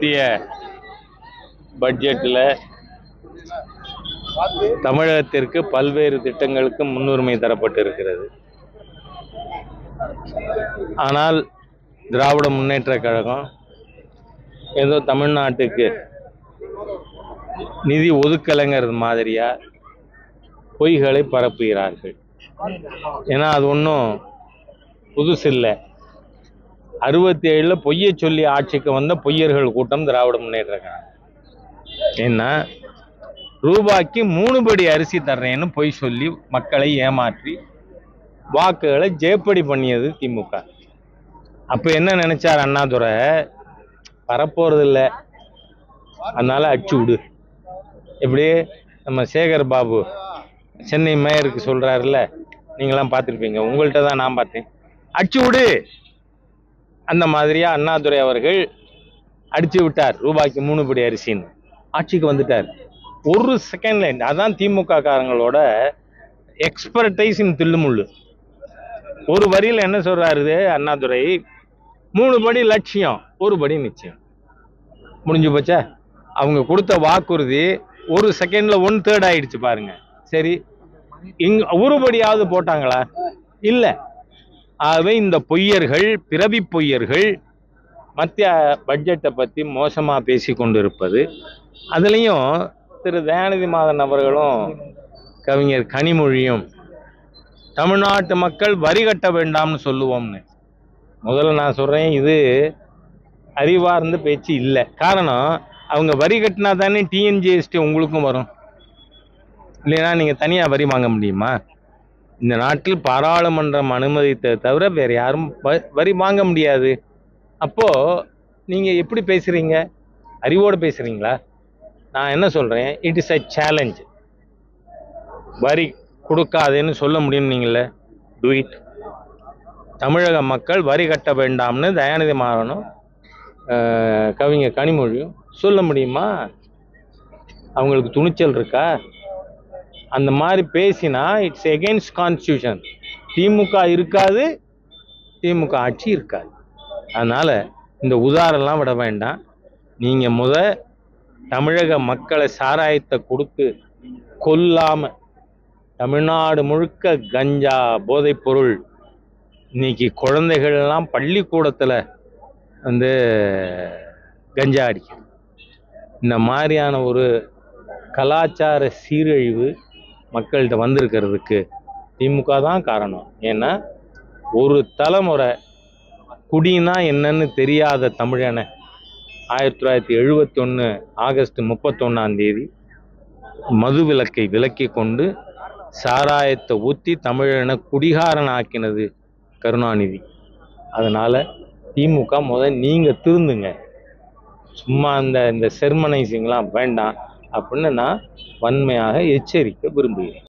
மத்திய பட்ஜெட்டில் தமிழகத்திற்கு பல்வேறு திட்டங்களுக்கு முன்னுரிமை தரப்பட்டிருக்கிறது. ஆனால் திராவிட முன்னேற்றக் கழகம் ஏதோ தமிழ்நாட்டுக்கு நிதி ஒதுக்கலைங்கிறது மாதிரியா பொய்களை பரப்புகிறார்கள். ஏன்னா அது ஒன்றும் புதுசு இல்லை. 67 பொய்யை சொல்லி ஆட்சிக்கு வந்த பொய்யர்கள் கூட்டம் திராவிட முன்னேற்ற கழகம். ஏன்னா ரூபாய்க்கு 3 படி அரிசி தர்றேன்னு பொய் சொல்லி மக்களை ஏமாற்றி வாக்குகளை ஜேப்படி பண்ணியது திமுக. அப்ப என்ன நினைச்சார் அண்ணாதுரை, வரப்போறது இல்லை, அதனால அடிச்சு விடு. எப்படி நம்ம சேகர் பாபு சென்னை மேயருக்கு சொல்றாருல்ல, நீங்களாம் பார்த்துருப்பீங்க, உங்கள்கிட்ட தான் நான் பார்த்தேன், அடிச்சு விடு. அந்த மாதிரியா அண்ணாதுரை அவர்கள் அடிச்சு விட்டார் ரூபாய்க்கு 3 படி அரிசின்னு. ஆட்சிக்கு வந்துட்டார். ஒரு செகண்ட்ல. அதான் திமுக காரங்களோட எக்ஸ்பர்டைஸ் இன் தில்லுமுள்ளு. ஒரு வரியில் என்ன சொல்றாரு அண்ணாதுரை, 3 படி லட்சியம், 1 படி நிச்சயம். முடிஞ்சு போச்சா? அவங்க கொடுத்த வாக்குறுதி ஒரு செகண்ட்ல 1/3 ஆயிடுச்சு பாருங்க. சரி, இங்க 1 படியாவது போட்டாங்களா? இல்ல. ஆகவே இந்த பொய்யர்கள், பிறவி பொய்யர்கள் மத்திய பட்ஜெட்டை பத்தி மோசமா பேசி கொண்டிருப்பது, அதுலயும் திரு தயாநிதி மாறன் அவர்களும் கவிஞர் கனிமொழியும் தமிழ்நாட்டு மக்கள் வரி கட்ட வேண்டாம்னு சொல்லுவோம்னு. முதல்ல நான் சொல்றேன், இது அறிவார்ந்த பேச்சு இல்லை. காரணம், அவங்க வரி கட்டினா தானே டிஎன்ஜிஎஸ்டி உங்களுக்கும் வரும். இல்லைன்னா நீங்க தனியா வரி வாங்க முடியுமா? இந்த நாட்டில் பாராளுமன்றம் அனுமதித்ததை தவிர வேற யாரும் வரி வாங்க முடியாது. அப்போ நீங்க எப்படி பேசுறீங்க? அறிவோடு பேசுறீங்களா? நான் என்ன சொல்றேன், இட் இஸ் a சேலஞ்ச். வரி கொடுக்காதேன்னு சொல்ல முடியும் நீங்களே, டூ இட். தமிழக மக்கள் வரி கட்ட வேண்டாம்னு தயாநிதி மாறனும் கவிஞர் கனிமொழியும் சொல்ல முடியுமா? அவங்களுக்கு துணிச்சல் இருக்கா? அந்த மாதிரி பேசினா இட்ஸ் எகெயின்ஸ்ட் கான்ஸ்டியூஷன். திமுக இருக்காது, திமுக ஆட்சி இருக்காது. அதனால இந்த உதாரணம்லாம் விட வேண்டாம். நீங்க தமிழக மக்களை சாராயத்தை கொடுத்து கொல்லாம, தமிழ்நாடு முழுக்க கஞ்சா போதைப் பொருள், இன்னைக்கு குழந்தைகள் எல்லாம் பள்ளிக்கூடத்துல வந்து கஞ்சா அடிக்கும். இந்த மாதிரியான ஒரு கலாச்சார சீரழிவு மக்கள்கிட்ட வந்திருக்கிறதுக்கு திமுக தான் காரணம். ஏன்னா ஒரு தலைமுறை குடினா என்னன்னு தெரியாத தமிழனை 1971 ஆகஸ்ட் 31 மது விலக்கை விலக்கி கொண்டு சாராயத்தை ஊற்றி தமிழனை குடிகாரன் ஆக்கினது கருணாநிதி. அதனால திமுக நீங்க திருந்துங்க. சும்மா இந்த செர்மனைசிங்லாம் வேண்டாம் அப்படின்னு நான் வன்மையாக எச்சரிக்க விரும்புகிறேன்.